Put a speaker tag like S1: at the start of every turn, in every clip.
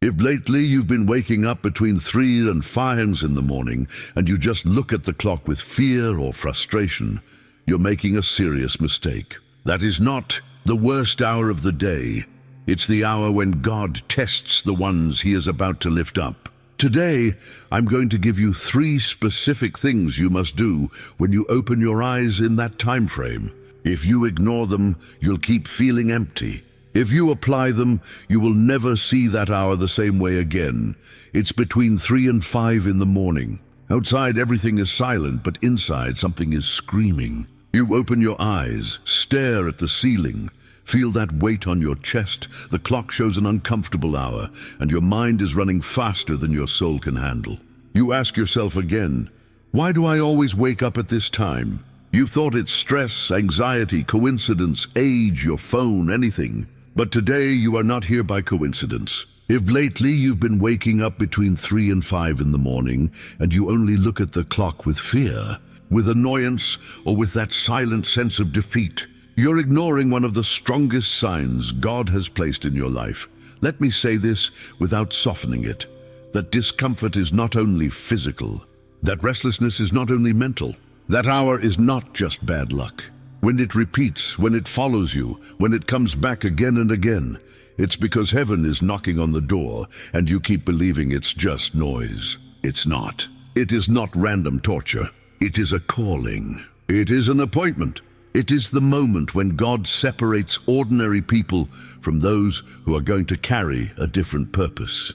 S1: If lately you've been waking up between 3 and 5 in the morning and you just look at the clock with fear or frustration, you're making a serious mistake. That is not the worst hour of the day. It's the hour when God tests the ones he is about to lift up. Today, I'm going to give you 3 specific things you must do when you open your eyes in that time frame. If you ignore them, you'll keep feeling empty. If you apply them, you will never see that hour the same way again. It's between 3 and 5 in the morning. Outside, everything is silent, but inside, something is screaming. You open your eyes, stare at the ceiling, feel that weight on your chest. The clock shows an uncomfortable hour, and your mind is running faster than your soul can handle. You ask yourself again, why do I always wake up at this time? You've thought it's stress, anxiety, coincidence, age, your phone, anything. But today you are not here by coincidence. If lately you've been waking up between 3 and 5 in the morning, and you only look at the clock with fear, with annoyance, or with that silent sense of defeat, you're ignoring one of the strongest signs God has placed in your life. Let me say this without softening it, that discomfort is not only physical, that restlessness is not only mental, that hour is not just bad luck. When it repeats, when it follows you, when it comes back again and again, it's because heaven is knocking on the door and you keep believing it's just noise. It's not. It is not random torture. It is a calling. It is an appointment. It is the moment when God separates ordinary people from those who are going to carry a different purpose.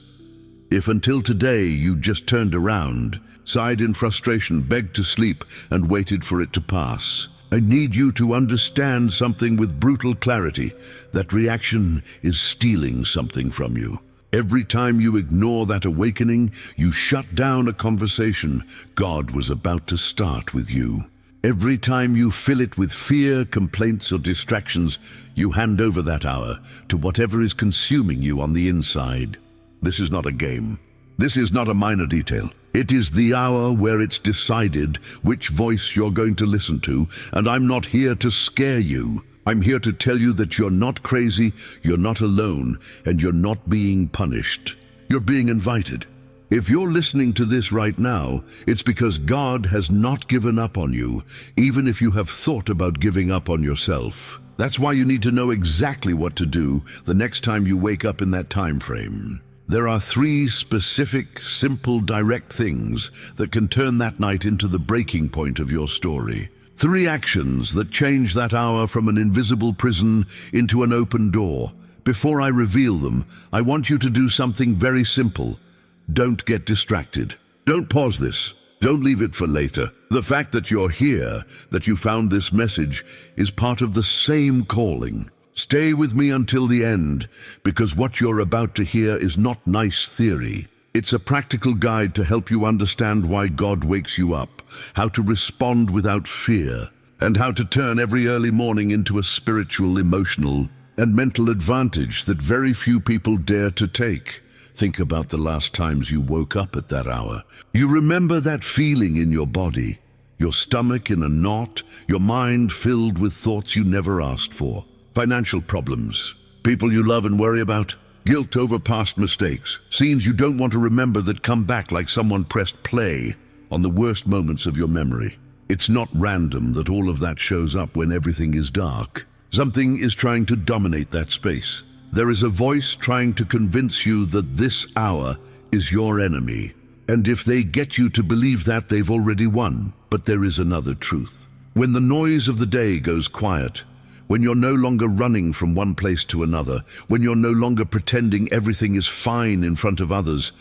S1: If until today you just turned around, sighed in frustration, begged to sleep, and waited for it to pass, I need you to understand something with brutal clarity. That reaction is stealing something from you. Every time you ignore that awakening, you shut down a conversation God was about to start with you. Every time you fill it with fear, complaints, or distractions, you hand over that hour to whatever is consuming you on the inside. This is not a game. This is not a minor detail. It is the hour where it's decided which voice you're going to listen to, and I'm not here to scare you. I'm here to tell you that you're not crazy, you're not alone, and you're not being punished. You're being invited. If you're listening to this right now, it's because God has not given up on you, even if you have thought about giving up on yourself. That's why you need to know exactly what to do the next time you wake up in that time frame. There are 3 specific, simple, direct things that can turn that night into the breaking point of your story. 3 actions that change that hour from an invisible prison into an open door. Before I reveal them, I want you to do something very simple. Don't get distracted. Don't pause this. Don't leave it for later. The fact that you're here, that you found this message, is part of the same calling. Stay with me until the end, because what you're about to hear is not nice theory. It's a practical guide to help you understand why God wakes you up, how to respond without fear, and how to turn every early morning into a spiritual, emotional, and mental advantage that very few people dare to take. Think about the last times you woke up at that hour. You remember that feeling in your body, your stomach in a knot, your mind filled with thoughts you never asked for. Financial problems, people you love and worry about, guilt over past mistakes, scenes you don't want to remember that come back like someone pressed play on the worst moments of your memory. It's not random that all of that shows up when everything is dark. Something is trying to dominate that space. There is a voice trying to convince you that this hour is your enemy. And if they get you to believe that, they've already won. But there is another truth. When the noise of the day goes quiet, when you're no longer running from one place to another, when you're no longer pretending everything is fine in front of others,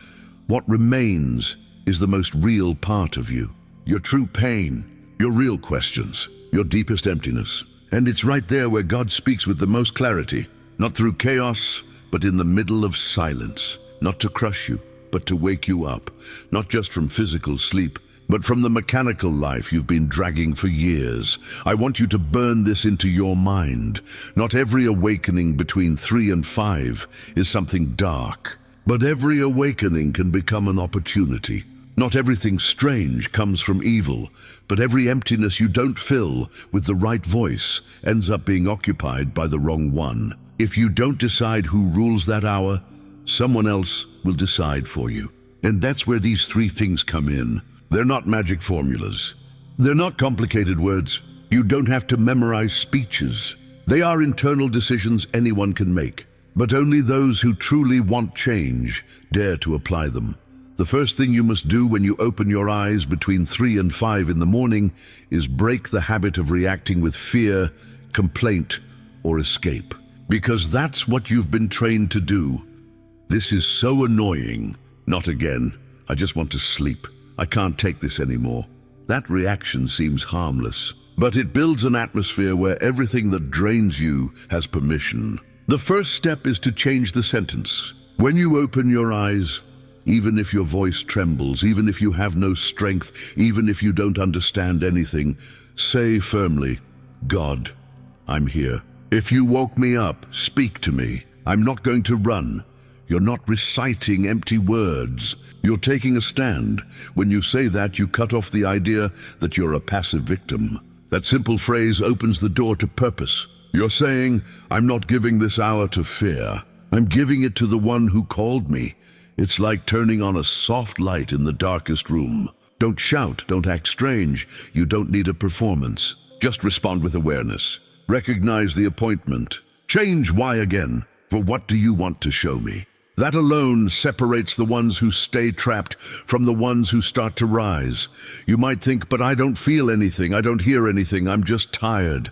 S1: what remains is the most real part of you. Your true pain, your real questions, your deepest emptiness. And it's right there where God speaks with the most clarity. Not through chaos, but in the middle of silence. Not to crush you, but to wake you up. Not just from physical sleep, but from the mechanical life you've been dragging for years. I want you to burn this into your mind. Not every awakening between 3 and 5 is something dark, but every awakening can become an opportunity. Not everything strange comes from evil, but every emptiness you don't fill with the right voice ends up being occupied by the wrong one. If you don't decide who rules that hour, Someone else will decide for you. And that's where these three things come in. They're not magic formulas. They're not complicated words. You don't have to memorize speeches. They are internal decisions anyone can make. But only those who truly want change dare to apply them. The first thing you must do when you open your eyes between 3 and 5 in the morning is break the habit of reacting with fear, complaint, or escape. Because that's what you've been trained to do. This is so annoying. Not again. I just want to sleep. I can't take this anymore. That reaction seems harmless, but it builds an atmosphere where everything that drains you has permission. The first step is to change the sentence. When you open your eyes, even if your voice trembles, even if you have no strength, even if you don't understand anything, say firmly, God, I'm here. If you woke me up, speak to me. I'm not going to run. You're not reciting empty words. You're taking a stand. When you say that, you cut off the idea that you're a passive victim. That simple phrase opens the door to purpose. You're saying, I'm not giving this hour to fear. I'm giving it to the one who called me. It's like turning on a soft light in the darkest room. Don't shout, don't act strange. You don't need a performance. Just respond with awareness. Recognize the appointment. Change why again. For what do you want to show me? That alone separates the ones who stay trapped from the ones who start to rise. You might think, but I don't feel anything, I don't hear anything, I'm just tired.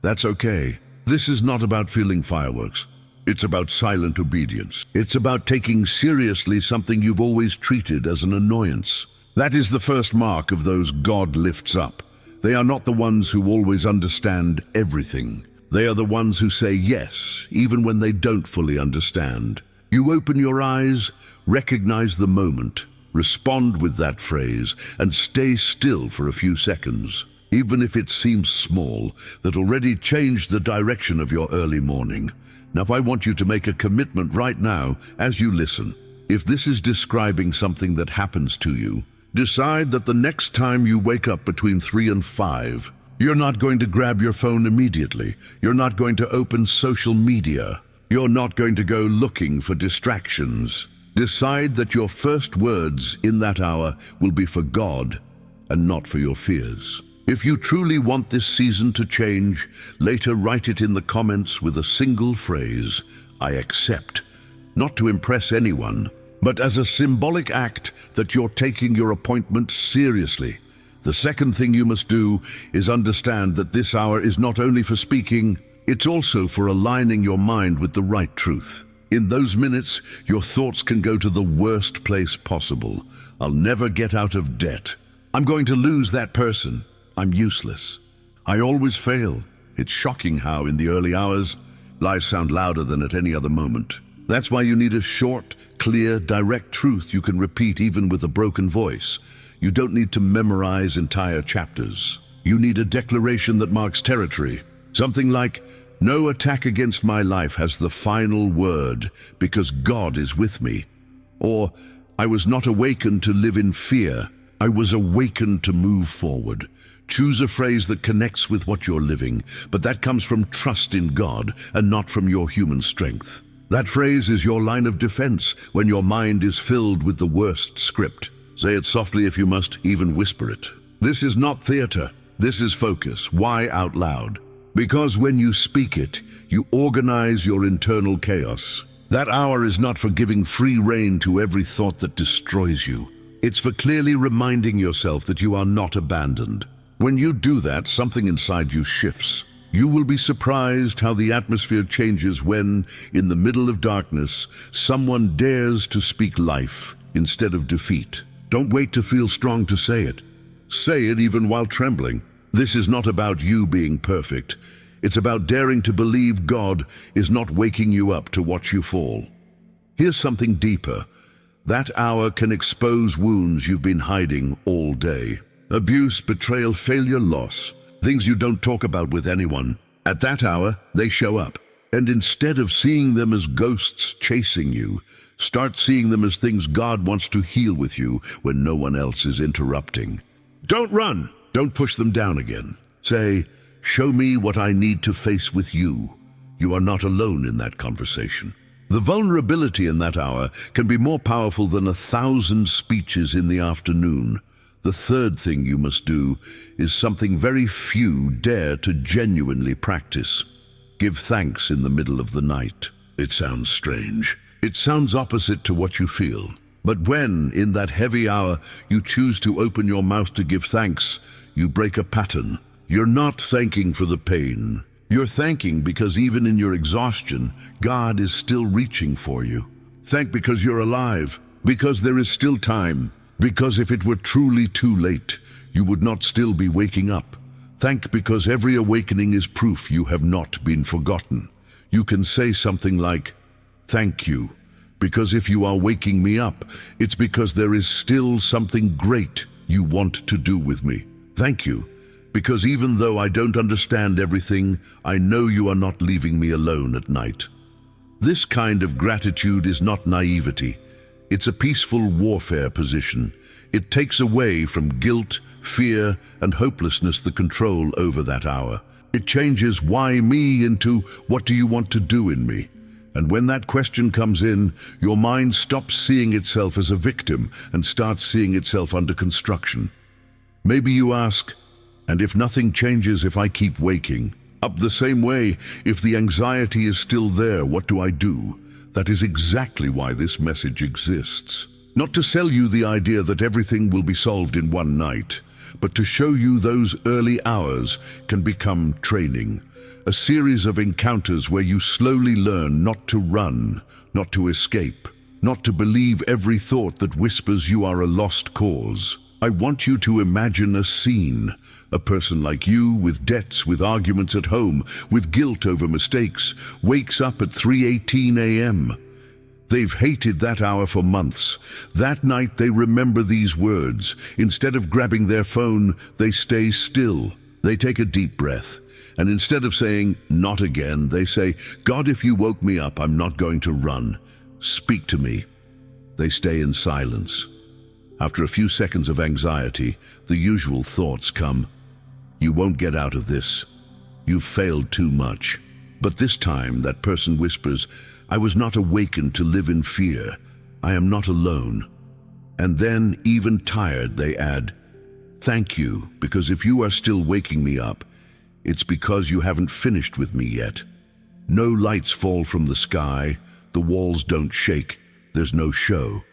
S1: That's okay. This is not about feeling fireworks. It's about silent obedience. It's about taking seriously something you've always treated as an annoyance. That is the first mark of those God lifts up. They are not the ones who always understand everything. They are the ones who say yes, even when they don't fully understand. You open your eyes, recognize the moment, respond with that phrase, and stay still for a few seconds. Even if it seems small, that already changed the direction of your early morning. Now I want you to make a commitment right now as you listen. If this is describing something that happens to you, decide that the next time you wake up between 3 and 5, you're not going to grab your phone immediately. You're not going to open social media. You're not going to go looking for distractions. Decide that your first words in that hour will be for God and not for your fears. If you truly want this season to change, later write it in the comments with a single phrase, I accept. Not to impress anyone, but as a symbolic act that you're taking your appointment seriously. The second thing you must do is understand that this hour is not only for speaking, it's also for aligning your mind with the right truth. In those minutes, your thoughts can go to the worst place possible. I'll never get out of debt. I'm going to lose that person. I'm useless. I always fail. It's shocking how, in the early hours, lies sound louder than at any other moment. That's why you need a short, clear, direct truth you can repeat even with a broken voice. You don't need to memorize entire chapters. You need a declaration that marks territory. Something like, no attack against my life has the final word because God is with me. Or, I was not awakened to live in fear. I was awakened to move forward. Choose a phrase that connects with what you're living, but that comes from trust in God and not from your human strength. That phrase is your line of defense when your mind is filled with the worst script. Say it softly if you must, even whisper it. This is not theater. This is focus. Why out loud? Because when you speak it, you organize your internal chaos. That hour is not for giving free rein to every thought that destroys you. It's for clearly reminding yourself that you are not abandoned. When you do that, something inside you shifts. You will be surprised how the atmosphere changes when, in the middle of darkness, someone dares to speak life instead of defeat. Don't wait to feel strong to say it. Say it even while trembling. This is not about you being perfect. It's about daring to believe God is not waking you up to watch you fall. Here's something deeper. That hour can expose wounds you've been hiding all day. Abuse, betrayal, failure, loss. Things you don't talk about with anyone. At that hour, they show up. And instead of seeing them as ghosts chasing you, start seeing them as things God wants to heal with you when no one else is interrupting. Don't run. Don't push them down again. Say, show me what I need to face with you. You are not alone in that conversation. The vulnerability in that hour can be more powerful than 1,000 speeches in the afternoon. The third thing you must do is something very few dare to genuinely practice. Give thanks in the middle of the night. It sounds strange. It sounds opposite to what you feel. But when, in that heavy hour, you choose to open your mouth to give thanks, you break a pattern. You're not thanking for the pain. You're thanking because even in your exhaustion, God is still reaching for you. Thank because you're alive, because there is still time, because if it were truly too late, you would not still be waking up. Thank because every awakening is proof you have not been forgotten. You can say something like, "Thank you, because if you are waking me up, it's because there is still something great you want to do with me. Thank you, because even though I don't understand everything, I know you are not leaving me alone at night." This kind of gratitude is not naivety. It's a peaceful warfare position. It takes away from guilt, fear, and hopelessness the control over that hour. It changes "why me" into "what do you want to do in me?" And when that question comes in, your mind stops seeing itself as a victim and starts seeing itself under construction. Maybe you ask, and if nothing changes if I keep waking up the same way, if the anxiety is still there, what do I do? That is exactly why this message exists. Not to sell you the idea that everything will be solved in one night, but to show you those early hours can become training. A series of encounters where you slowly learn not to run, not to escape, not to believe every thought that whispers you are a lost cause. I want you to imagine a scene. A person like you, with debts, with arguments at home, with guilt over mistakes, wakes up at 3:18 a.m. They've hated that hour for months. That night they remember these words. Instead of grabbing their phone, they stay still. They take a deep breath. And instead of saying, "not again," they say, "God, if you woke me up, I'm not going to run. Speak to me." They stay in silence. After a few seconds of anxiety, the usual thoughts come. You won't get out of this. You've failed too much. But this time, that person whispers, "I was not awakened to live in fear. I am not alone." And then, even tired, they add, "Thank you, because if you are still waking me up, it's because you haven't finished with me yet." No lights fall from the sky, the walls don't shake, there's no show.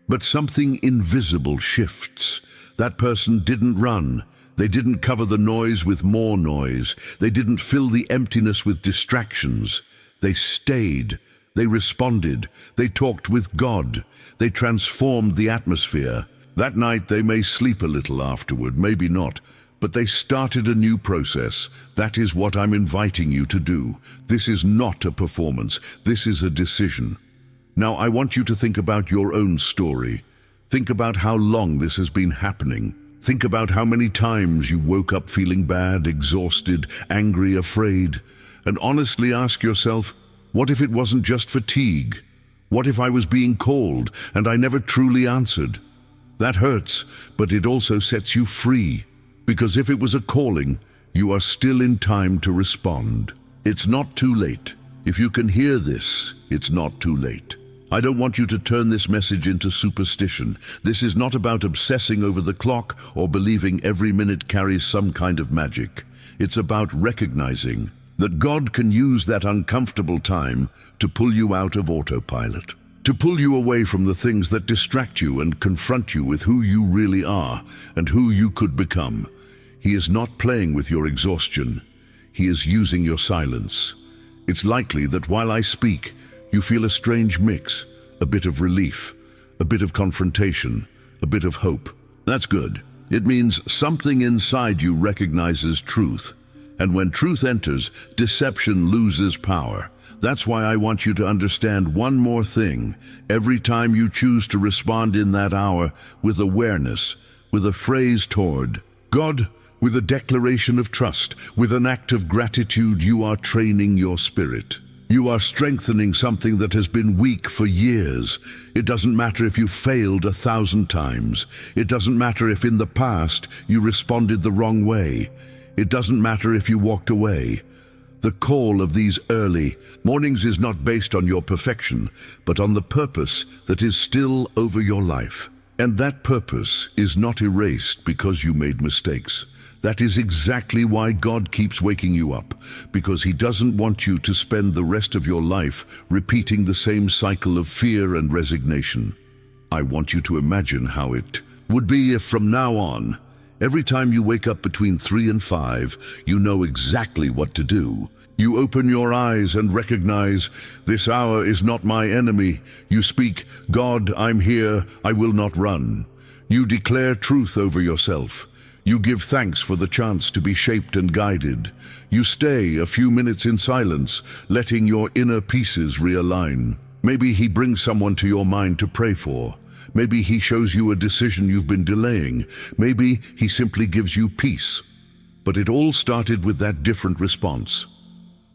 S1: But something invisible shifts. That person didn't run. They didn't cover the noise with more noise. They didn't fill the emptiness with distractions. They stayed. They responded. They talked with God. They transformed the atmosphere. That night they may sleep a little afterward, maybe not, but they started a new process. That is what I'm inviting you to do. This is not a performance. This is a decision. Now I want you to think about your own story. Think about how long this has been happening. Think about how many times you woke up feeling bad, exhausted, angry, afraid. And honestly ask yourself, what if it wasn't just fatigue? What if I was being called and I never truly answered? That hurts, but it also sets you free. Because if it was a calling, you are still in time to respond. It's not too late. If you can hear this, it's not too late. I don't want you to turn this message into superstition. This is not about obsessing over the clock or believing every minute carries some kind of magic. It's about recognizing that God can use that uncomfortable time to pull you out of autopilot, to pull you away from the things that distract you and confront you with who you really are and who you could become. He is not playing with your exhaustion. He is using your silence. It's likely that while I speak, you feel a strange mix, a bit of relief, a bit of confrontation, a bit of hope. That's good. It means something inside you recognizes truth. And when truth enters, deception loses power. That's why I want you to understand one more thing. Every time you choose to respond in that hour with awareness, with a phrase toward God, with a declaration of trust, with an act of gratitude, you are training your spirit. You are strengthening something that has been weak for years. It doesn't matter if you failed 1,000 times. It doesn't matter if in the past you responded the wrong way. It doesn't matter if you walked away. The call of these early mornings is not based on your perfection, but on the purpose that is still over your life. And that purpose is not erased because you made mistakes. That is exactly why God keeps waking you up, because He doesn't want you to spend the rest of your life repeating the same cycle of fear and resignation. I want you to imagine how it would be if from now on, every time you wake up between 3 and 5, you know exactly what to do. You open your eyes and recognize, this hour is not my enemy. You speak, God, I'm here, I will not run. You declare truth over yourself. You give thanks for the chance to be shaped and guided. You stay a few minutes in silence, letting your inner pieces realign. Maybe He brings someone to your mind to pray for. Maybe He shows you a decision you've been delaying. Maybe He simply gives you peace. But it all started with that different response.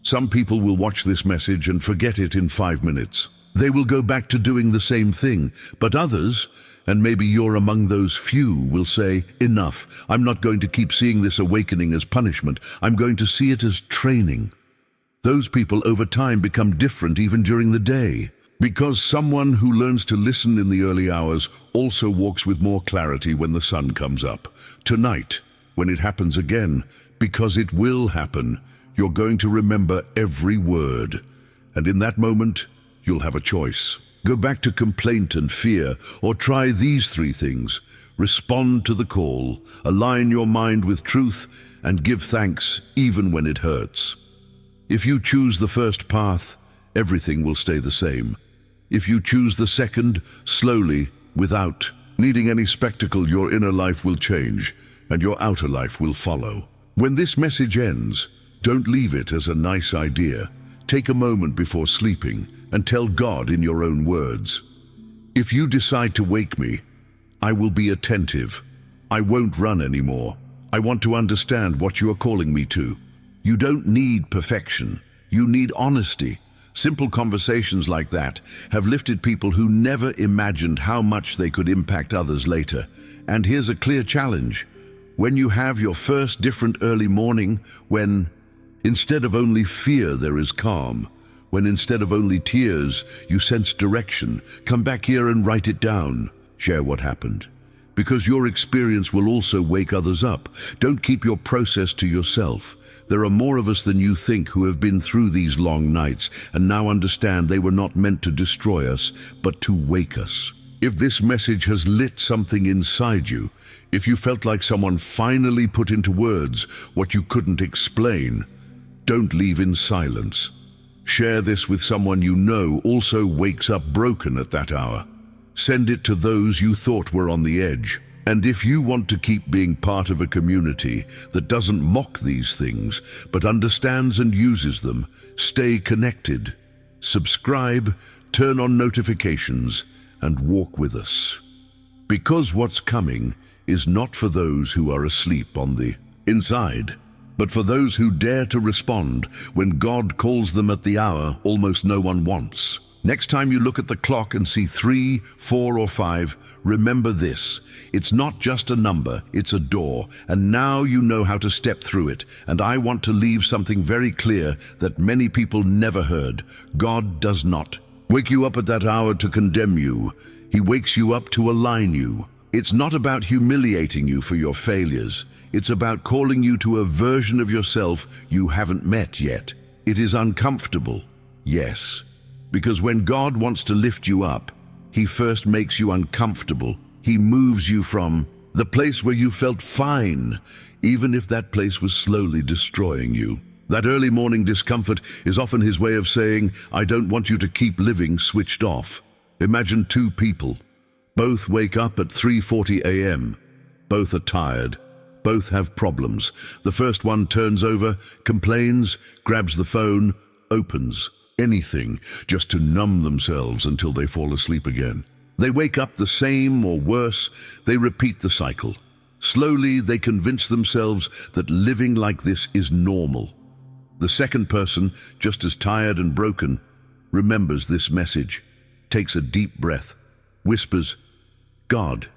S1: Some people will watch this message and forget it in 5 minutes. They will go back to doing the same thing. But others, and maybe you're among those few, will say, enough. I'm not going to keep seeing this awakening as punishment. I'm going to see it as training. Those people over time become different even during the day. Because someone who learns to listen in the early hours also walks with more clarity when the sun comes up. Tonight, when it happens again, because it will happen, you're going to remember every word. And in that moment, you'll have a choice. Go back to complaint and fear, or try these 3 things. Respond to the call, align your mind with truth, and give thanks even when it hurts. If you choose the first path, everything will stay the same. If you choose the second, slowly, without needing any spectacle, your inner life will change, and your outer life will follow. When this message ends, don't leave it as a nice idea. Take a moment before sleeping and tell God in your own words, if you decide to wake me, I will be attentive. I won't run anymore. I want to understand what you are calling me to. You don't need perfection. You need honesty. Simple conversations like that have lifted people who never imagined how much they could impact others later. And here's a clear challenge. When you have your first different early morning, when instead of only fear there is calm, when instead of only tears you sense direction, come back here and write it down. Share what happened. Because your experience will also wake others up. Don't keep your process to yourself. There are more of us than you think who have been through these long nights and now understand they were not meant to destroy us, but to wake us. If this message has lit something inside you, if you felt like someone finally put into words what you couldn't explain, don't leave in silence. Share this with someone you know also wakes up broken at that hour. Send it to those you thought were on the edge. And if you want to keep being part of a community that doesn't mock these things, but understands and uses them, stay connected. Subscribe, turn on notifications, and walk with us. Because what's coming is not for those who are asleep on the inside, but for those who dare to respond when God calls them at the hour almost no one wants. Next time you look at the clock and see 3, 4, or 5, remember this. It's not just a number, it's a door, and now you know how to step through it. And I want to leave something very clear that many people never heard. God does not wake you up at that hour to condemn you. He wakes you up to align you. It's not about humiliating you for your failures. It's about calling you to a version of yourself you haven't met yet. It is uncomfortable, yes. Because when God wants to lift you up, He first makes you uncomfortable. He moves you from the place where you felt fine, even if that place was slowly destroying you. That early morning discomfort is often His way of saying, I don't want you to keep living switched off. Imagine 2 people. Both wake up at 3:40 a.m. Both are tired. Both have problems. The first one turns over, complains, grabs the phone, opens. Anything just to numb themselves until they fall asleep again. They wake up the same or worse. They repeat the cycle. Slowly, they convince themselves that living like this is normal. The second person, just as tired and broken, remembers this message, takes a deep breath, whispers, God,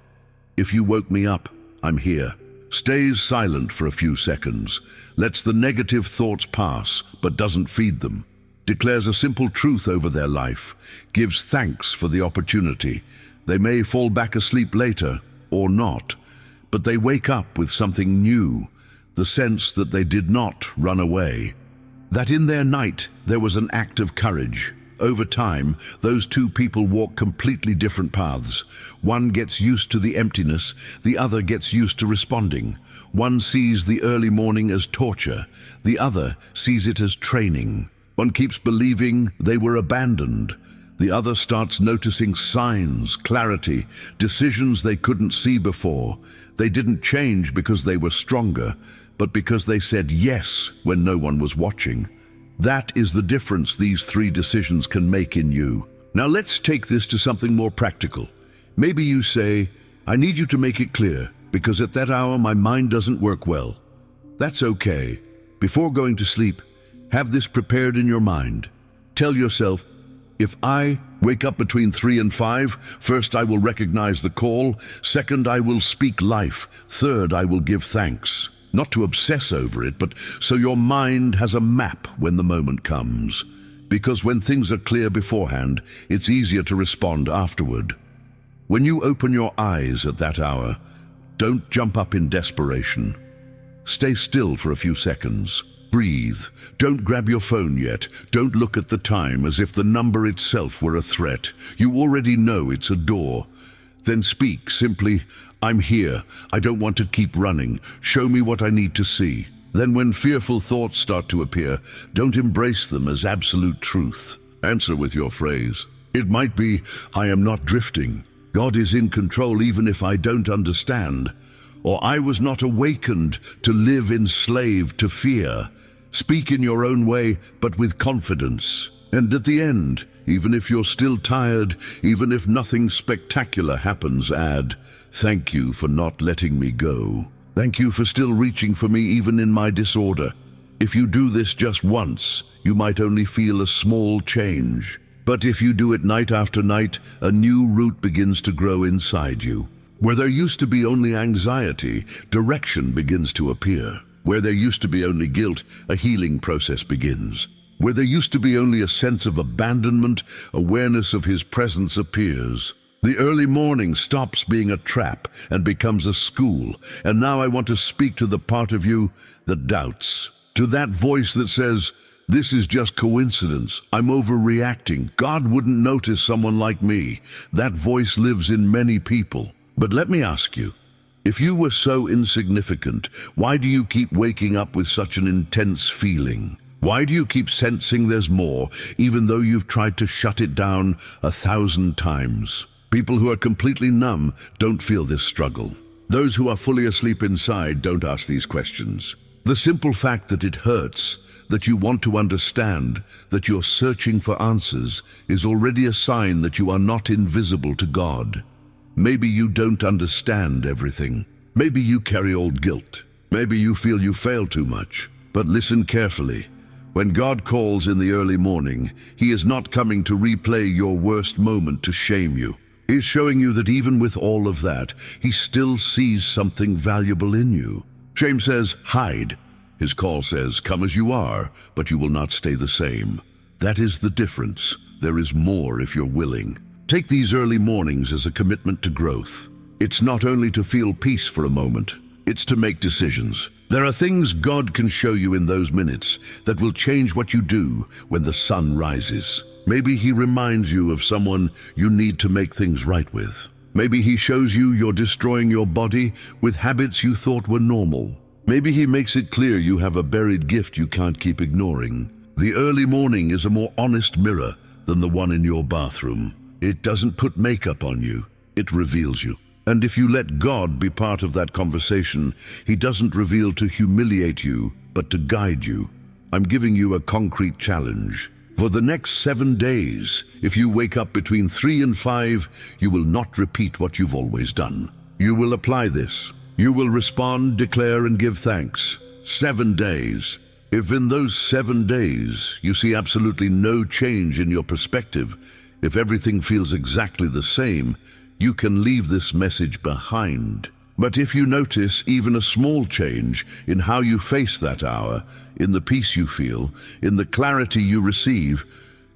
S1: if you woke me up, I'm here. stays silent for a few seconds, lets the negative thoughts pass but doesn't feed them, declares a simple truth over their life, gives thanks for the opportunity. They may fall back asleep later, or not, but they wake up with something new, the sense that they did not run away, that in their night there was an act of courage. Over time, those two people walk completely different paths. One gets used to the emptiness, the other gets used to responding. One sees the early morning as torture, the other sees it as training. One keeps believing they were abandoned. The other starts noticing signs, clarity, decisions they couldn't see before. They didn't change because they were stronger, but because they said yes when no one was watching. That is the difference these three decisions can make in you. Now let's take this to something more practical. Maybe you say, I need you to make it clear, because at that hour my mind doesn't work well. That's okay. Before going to sleep, have this prepared in your mind. Tell yourself, if I wake up between 3 and 5, first I will recognize the call, second I will speak life, third I will give thanks. Not to obsess over it, but so your mind has a map when the moment comes. Because when things are clear beforehand, it's easier to respond afterward. When you open your eyes at that hour, don't jump up in desperation. Stay still for a few seconds. Breathe. Don't grab your phone yet. Don't look at the time as if the number itself were a threat. You already know it's a door. Then speak simply, I'm here. I don't want to keep running. Show me what I need to see. Then when fearful thoughts start to appear, don't embrace them as absolute truth. Answer with your phrase. It might be, I am not drifting. God is in control even if I don't understand. Or I was not awakened to live enslaved to fear. Speak in your own way, but with confidence. And at the end, even if you're still tired, even if nothing spectacular happens, add, thank you for not letting me go. Thank you for still reaching for me even in my disorder. If you do this just once, you might only feel a small change. But if you do it night after night, a new root begins to grow inside you. Where there used to be only anxiety, direction begins to appear. Where there used to be only guilt, a healing process begins. Where there used to be only a sense of abandonment, awareness of His presence appears. The early morning stops being a trap and becomes a school. And now I want to speak to the part of you that doubts. To that voice that says, this is just coincidence. I'm overreacting. God wouldn't notice someone like me. That voice lives in many people. But let me ask you, if you were so insignificant, why do you keep waking up with such an intense feeling? Why do you keep sensing there's more, even though you've tried to shut it down 1,000 times? People who are completely numb don't feel this struggle. Those who are fully asleep inside don't ask these questions. The simple fact that it hurts, that you want to understand, that you're searching for answers, is already a sign that you are not invisible to God. Maybe you don't understand everything. Maybe you carry old guilt. Maybe you feel you fail too much. But listen carefully. When God calls in the early morning, He is not coming to replay your worst moment to shame you. He's showing you that even with all of that, He still sees something valuable in you. Shame says, hide. His call says, come as you are, but you will not stay the same. That is the difference. There is more if you're willing. Take these early mornings as a commitment to growth. It's not only to feel peace for a moment, it's to make decisions. There are things God can show you in those minutes that will change what you do when the sun rises. Maybe He reminds you of someone you need to make things right with. Maybe He shows you you're destroying your body with habits you thought were normal. Maybe He makes it clear you have a buried gift you can't keep ignoring. The early morning is a more honest mirror than the one in your bathroom. It doesn't put makeup on you, it reveals you. And if you let God be part of that conversation, He doesn't reveal to humiliate you, but to guide you. I'm giving you a concrete challenge. For the next 7 days, if you wake up between 3 and 5, you will not repeat what you've always done. You will apply this. You will respond, declare, and give thanks. 7 days. If in those 7 days you see absolutely no change in your perspective, if everything feels exactly the same, you can leave this message behind. But if you notice even a small change in how you face that hour, in the peace you feel, in the clarity you receive,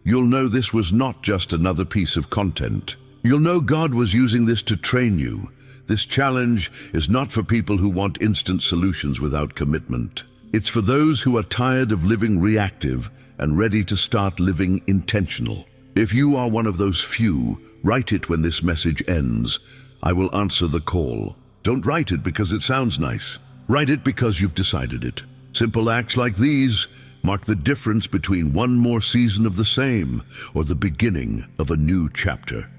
S1: you'll know this was not just another piece of content. You'll know God was using this to train you. This challenge is not for people who want instant solutions without commitment. It's for those who are tired of living reactive and ready to start living intentional. If you are one of those few, write it when this message ends. I will answer the call. Don't write it because it sounds nice. Write it because you've decided it. Simple acts like these mark the difference between one more season of the same or the beginning of a new chapter.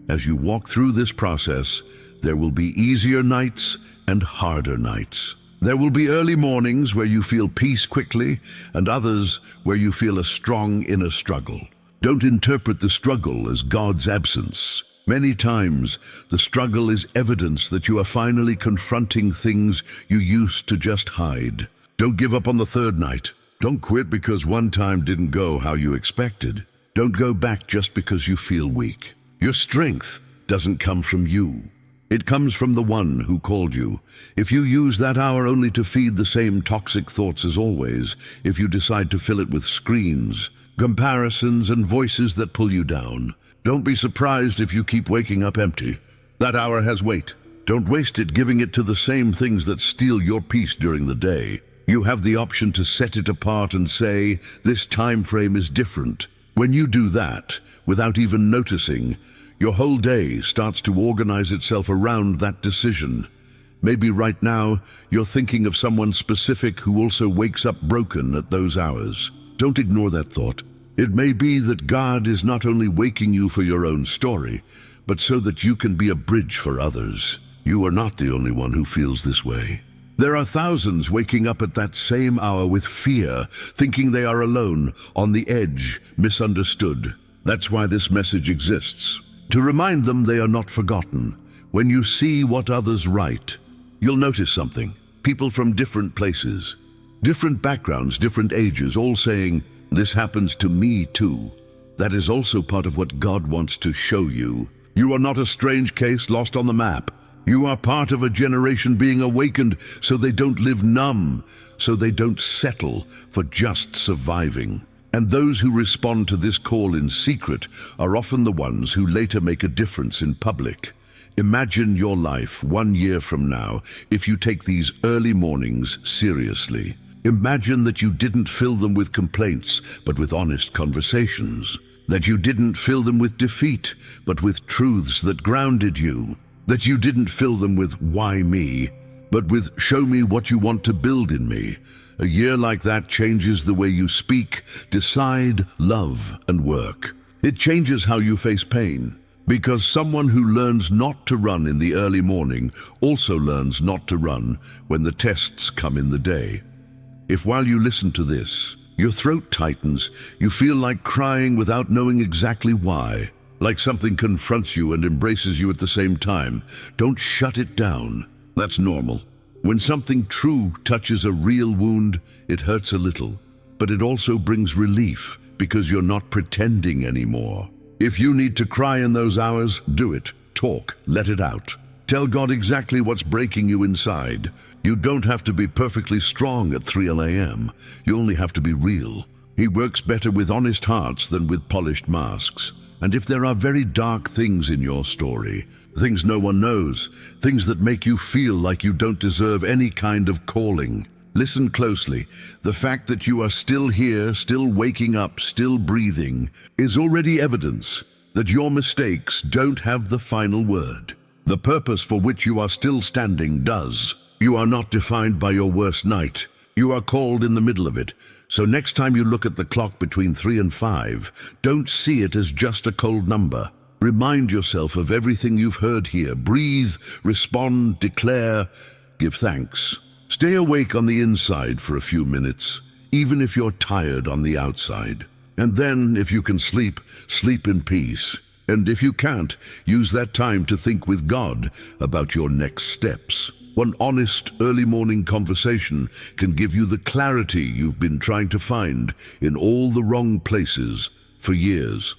S1: As you walk through this process, there will be easier nights and harder nights. There will be early mornings where you feel peace quickly and others where you feel a strong inner struggle. Don't interpret the struggle as God's absence. Many times, the struggle is evidence that you are finally confronting things you used to just hide. Don't give up on the third night. Don't quit because one time didn't go how you expected. Don't go back just because you feel weak. Your strength doesn't come from you. It comes from the one who called you. If you use that hour only to feed the same toxic thoughts as always, if you decide to fill it with screens, comparisons, and voices that pull you down, don't be surprised if you keep waking up empty. That hour has weight. Don't waste it giving it to the same things that steal your peace during the day. You have the option to set it apart and say, this time frame is different. When you do that, without even noticing, your whole day starts to organize itself around that decision. Maybe right now, you're thinking of someone specific who also wakes up broken at those hours. Don't ignore that thought. It may be that God is not only waking you for your own story, but so that you can be a bridge for others. You are not the only one who feels this way. There are thousands waking up at that same hour with fear, thinking they are alone, on the edge, misunderstood. That's why this message exists. To remind them they are not forgotten. When you see what others write, you'll notice something. People from different places, different backgrounds, different ages, all saying, this happens to me too. That is also part of what God wants to show you. You are not a strange case lost on the map. You are part of a generation being awakened so they don't live numb, so they don't settle for just surviving. And those who respond to this call in secret are often the ones who later make a difference in public. Imagine your life 1 year from now if you take these early mornings seriously. Imagine that you didn't fill them with complaints, but with honest conversations. That you didn't fill them with defeat, but with truths that grounded you. That you didn't fill them with why me, but with show me what you want to build in me. A year like that changes the way you speak, decide, love, and work. It changes how you face pain, because someone who learns not to run in the early morning also learns not to run when the tests come in the day. If while you listen to this, your throat tightens, you feel like crying without knowing exactly why, like something confronts you and embraces you at the same time, don't shut it down. That's normal. When something true touches a real wound, it hurts a little, but it also brings relief because you're not pretending anymore. If you need to cry in those hours, do it. Talk, let it out. Tell God exactly what's breaking you inside. You don't have to be perfectly strong at 3 a.m. You only have to be real. He works better with honest hearts than with polished masks. And if there are very dark things in your story, things no one knows, things that make you feel like you don't deserve any kind of calling, listen closely. The fact that you are still here, still waking up, still breathing, is already evidence that your mistakes don't have the final word. The purpose for which you are still standing does. You are not defined by your worst night. You are called in the middle of it. So next time you look at the clock between 3 and 5, don't see it as just a cold number. Remind yourself of everything you've heard here. Breathe, respond, declare, give thanks. Stay awake on the inside for a few minutes, even if you're tired on the outside. And then, if you can sleep, sleep in peace. And if you can't, use that time to think with God about your next steps. One honest early morning conversation can give you the clarity you've been trying to find in all the wrong places for years.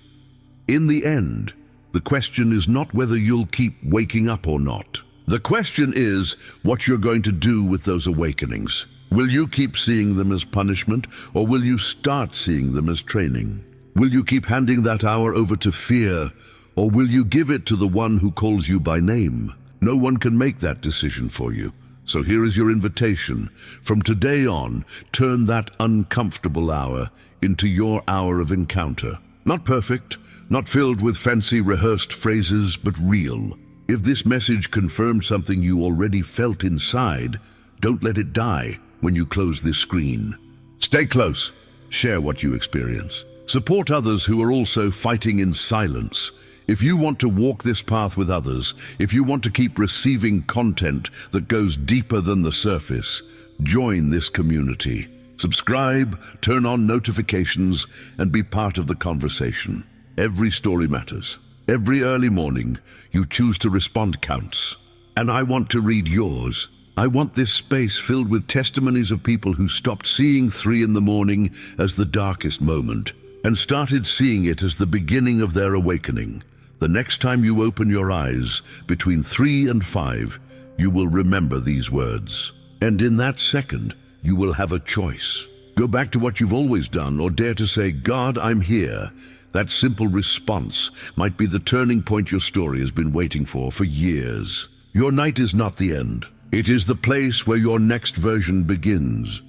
S1: In the end, the question is not whether you'll keep waking up or not. The question is what you're going to do with those awakenings. Will you keep seeing them as punishment, or will you start seeing them as training? Will you keep handing that hour over to fear, or will you give it to the one who calls you by name? No one can make that decision for you. So here is your invitation. From today on, turn that uncomfortable hour into your hour of encounter. Not perfect, not filled with fancy rehearsed phrases, but real. If this message confirmed something you already felt inside, don't let it die when you close this screen. Stay close. Share what you experience. Support others who are also fighting in silence. If you want to walk this path with others, if you want to keep receiving content that goes deeper than the surface, join this community. Subscribe, turn on notifications, and be part of the conversation. Every story matters. Every early morning, you choose to respond counts. And I want to read yours. I want this space filled with testimonies of people who stopped seeing 3 in the morning as the darkest moment and started seeing it as the beginning of their awakening. The next time you open your eyes between 3 and 5, you will remember these words. And in that second, you will have a choice. Go back to what you've always done, or dare to say, God, I'm here. That simple response might be the turning point your story has been waiting for years. Your night is not the end. It is the place where your next version begins.